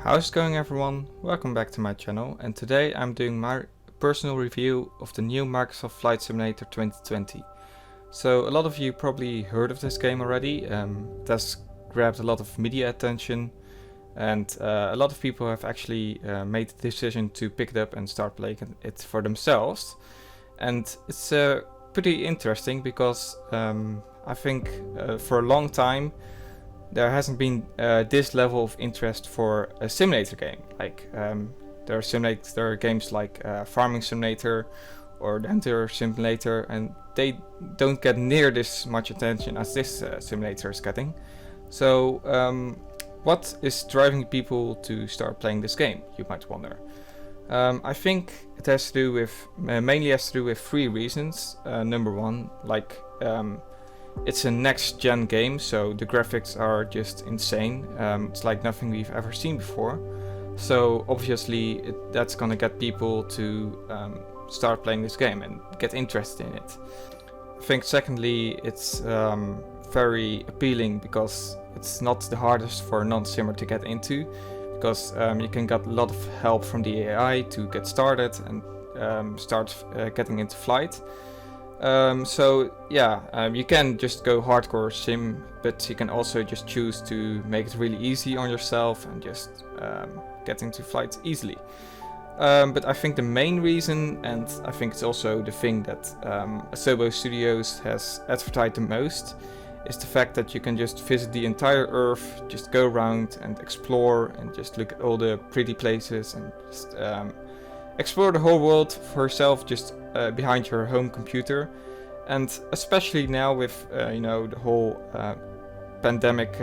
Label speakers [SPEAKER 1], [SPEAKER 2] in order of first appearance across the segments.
[SPEAKER 1] How's it going, everyone? Welcome back to my channel, and today I'm doing my personal review of the new Microsoft Flight Simulator 2020. So a lot of you probably heard of this game already. It has grabbed a lot of media attention, and a lot of people have actually made the decision to pick it up and start playing it for themselves. And it's pretty interesting because I think for a long time there hasn't been this level of interest for a simulator game. Like there are simulator games like Farming Simulator or the Hunter Simulator, and they don't get near this much attention as this simulator is getting. So what is driving people to start playing this game, you might wonder. I think it has to do with, mainly has to do with three reasons. Number one, like it's a next-gen game, so the graphics are just insane. It's like nothing we've ever seen before. So obviously that's gonna get people to start playing this game and get interested in it. I think secondly, it's very appealing because it's not the hardest for a non-simmer to get into, because you can get a lot of help from the AI to get started and start getting into flight. So yeah, you can just go hardcore sim, but you can also just choose to make it really easy on yourself and just get into flight easily. But I think the main reason, and I think it's also the thing that Asobo Studios has advertised the most, is the fact that you can just visit the entire Earth, just go around and explore and just look at all the pretty places and just explore the whole world for yourself, just behind your home computer. And especially now with you know, the whole pandemic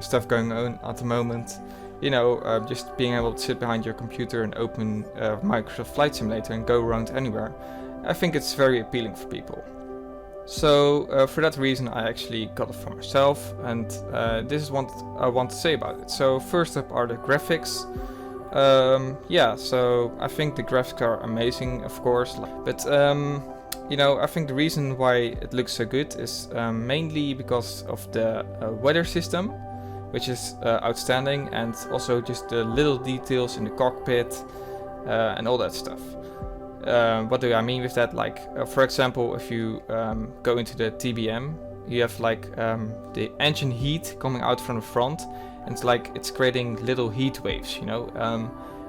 [SPEAKER 1] stuff going on at the moment, you know, just being able to sit behind your computer and open Microsoft Flight Simulator and go around anywhere, I think it's very appealing for people. So for that reason I actually got it for myself, and this is what I want to say about it. So first up are the graphics. Yeah, so I think the graphics are amazing, of course, but you know, I think the reason why it looks so good is mainly because of the weather system, which is outstanding, and also just the little details in the cockpit and all that stuff. What do I mean with that? Like, for example, if you go into the TBM, you have like the engine heat coming out from the front, and it's like it's creating little heat waves, you know,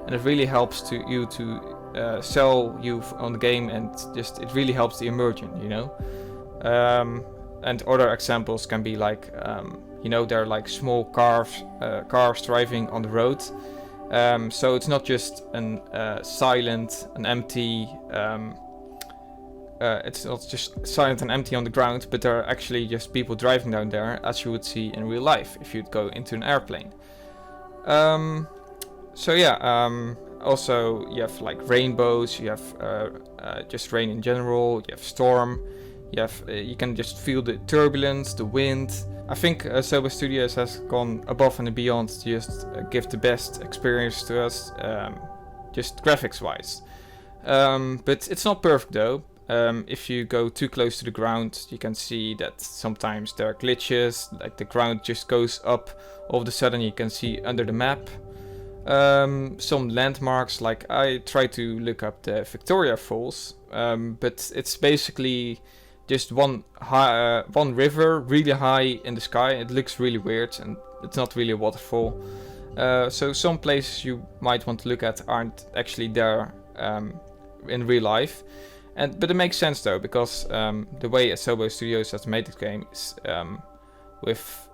[SPEAKER 1] and it really helps to sell you on the game, and just it really helps the immersion, you know. And other examples can be like, you know, there are like small cars driving on the road. So it's not just an silent, an empty. It's not just silent and empty on the ground, but there are actually just people driving down there, as you would see in real life if you'd go into an airplane. So yeah, also you have like rainbows, you have just rain in general, you have storm, you can just feel the turbulence, the wind. I think Asobo Studios has gone above and beyond to just give the best experience to us, just graphics wise. But it's not perfect though. If you go too close to the ground, you can see that sometimes there are glitches, like the ground just goes up, all of a sudden you can see under the map. Some landmarks, like I tried to look up the Victoria Falls, but it's basically just one river really high in the sky. It looks really weird, and it's not really a waterfall. So some places you might want to look at aren't actually there in real life. But it makes sense though, because the way Asobo Studios has made this game is with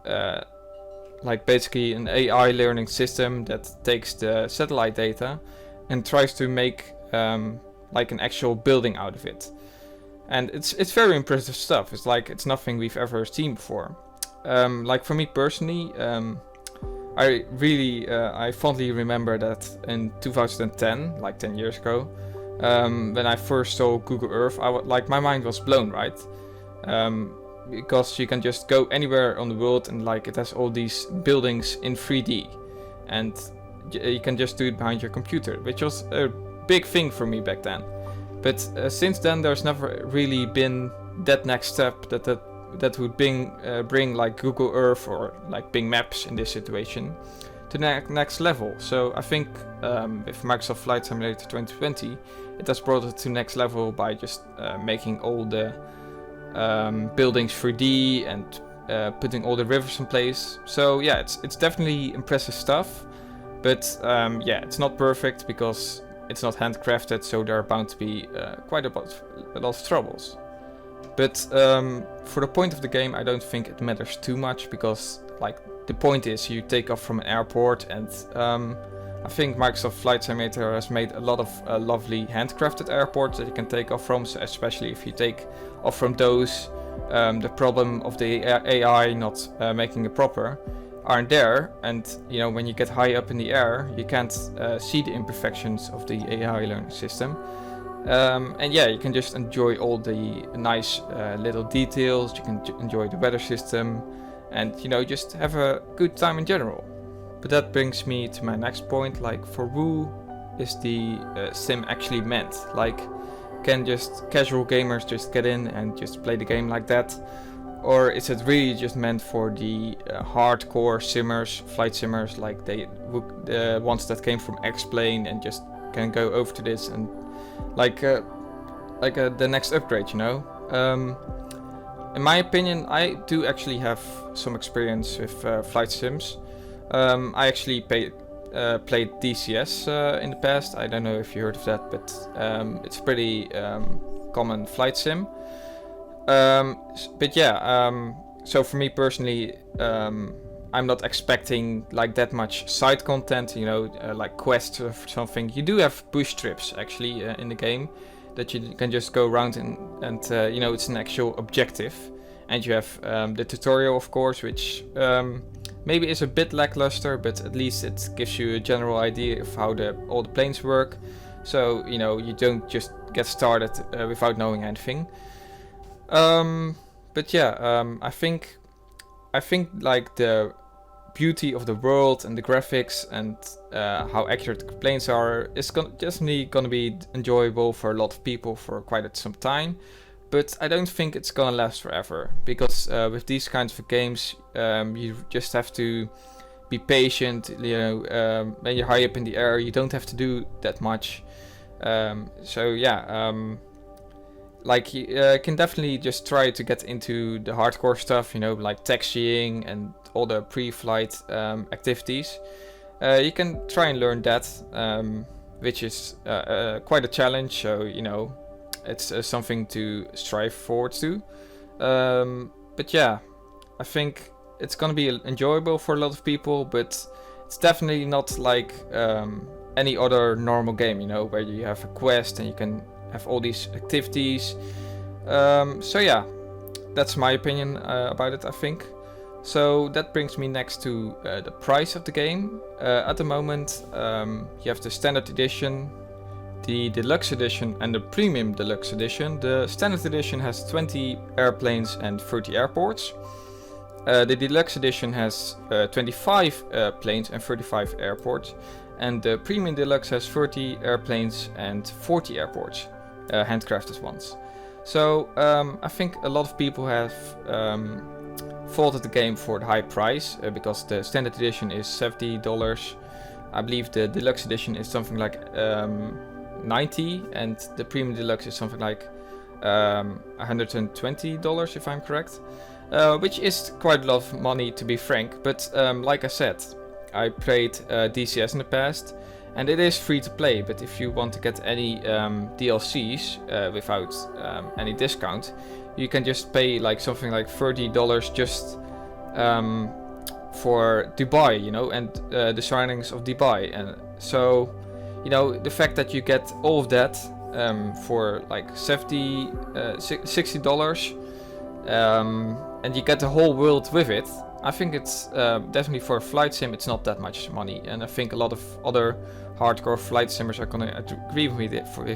[SPEAKER 1] like basically an AI learning system that takes the satellite data and tries to make like an actual building out of it. And it's very impressive stuff. It's like it's nothing we've ever seen before. Like for me personally, I fondly remember that in 2010, like 10 years ago, when I first saw Google Earth, like my mind was blown, right? Because you can just go anywhere on the world, and like it has all these buildings in 3D, and you can just do it behind your computer, which was a big thing for me back then. But since then, there's never really been that next step that would bring like Google Earth or like Bing Maps in this situation to the next level. So I think with Microsoft Flight Simulator 2020, it has brought it to the next level by just making all the buildings 3D and putting all the rivers in place. So yeah, it's definitely impressive stuff, but yeah, it's not perfect because it's not handcrafted, so there are bound to be quite a lot of troubles. But for the point of the game, I don't think it matters too much, because like the point is you take off from an airport, and I think Microsoft Flight Simulator has made a lot of lovely handcrafted airports that you can take off from, so especially if you take off from those, the problem of the AI not making it proper aren't there, and you know, when you get high up in the air, you can't see the imperfections of the AI learning system. And yeah, you can just enjoy all the nice little details, you can enjoy the weather system, and you know, just have a good time in general. But that brings me to my next point, like for who is the sim actually meant? Like, can just casual gamers just get in and just play the game like that? Or is it really just meant for the hardcore simmers, flight simmers, like the ones that came from X-Plane and just can go over to this and like the next upgrade, you know? In my opinion, I do actually have some experience with flight sims. I actually played DCS in the past. I don't know if you heard of that, but it's a pretty common flight sim. But yeah, so for me personally, I'm not expecting like that much side content, you know, like quests or something. You do have push trips actually in the game that you can just go around and you know, it's an actual objective. And you have the tutorial, of course, which maybe is a bit lackluster, but at least it gives you a general idea of how all the planes work. So, you know, you don't just get started without knowing anything. But yeah, I think like the beauty of the world and the graphics and how accurate the planes are is definitely gonna be enjoyable for a lot of people for quite some time. But I don't think it's gonna last forever, because with these kinds of games, you just have to be patient. You know, when you're high up in the air, you don't have to do that much. So yeah. Like you can definitely just try to get into the hardcore stuff, you know, like taxiing and all the pre-flight activities. You can try and learn that, which is quite a challenge. So you know, it's something to strive forward to. But yeah, I think it's gonna be enjoyable for a lot of people, but it's definitely not like any other normal game, you know, where you have a quest and you can have all these activities. So yeah, that's my opinion about it, I think. So that brings me next to the price of the game. At the moment, you have the standard edition, the deluxe edition and the premium deluxe edition. The standard edition has 20 airplanes and 30 airports. The deluxe edition has 25 planes and 35 airports. And the premium deluxe has 30 airplanes and 40 airports. Handcrafted ones. So I think a lot of people have faulted the game for the high price, because the standard edition is $70. I believe the deluxe edition is something like $90, and the premium deluxe is something like $120 if I'm correct, which is quite a lot of money, to be frank. But like I said, I played DCS in the past, and it is free to play, but if you want to get any DLCs without any discount, you can just pay like something like $30 just for Dubai, you know, and the surroundings of Dubai. And so, you know, the fact that you get all of that for like $60, and you get the whole world with it, I think it's definitely for a flight sim, it's not that much money. And I think a lot of other hardcore flight simmers are gonna agree with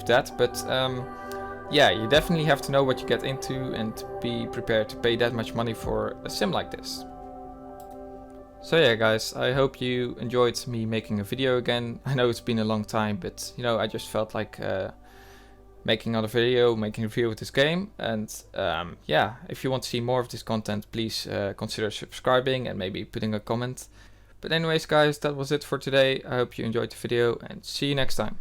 [SPEAKER 1] that. But yeah, you definitely have to know what you get into and be prepared to pay that much money for a sim like this. So yeah guys, I hope you enjoyed me making a video again. I know it's been a long time, but you know, I just felt like making another video, making a review of this game. And yeah, if you want to see more of this content, please consider subscribing and maybe putting a comment. But anyways guys, that was it for today. I hope you enjoyed the video and see you next time.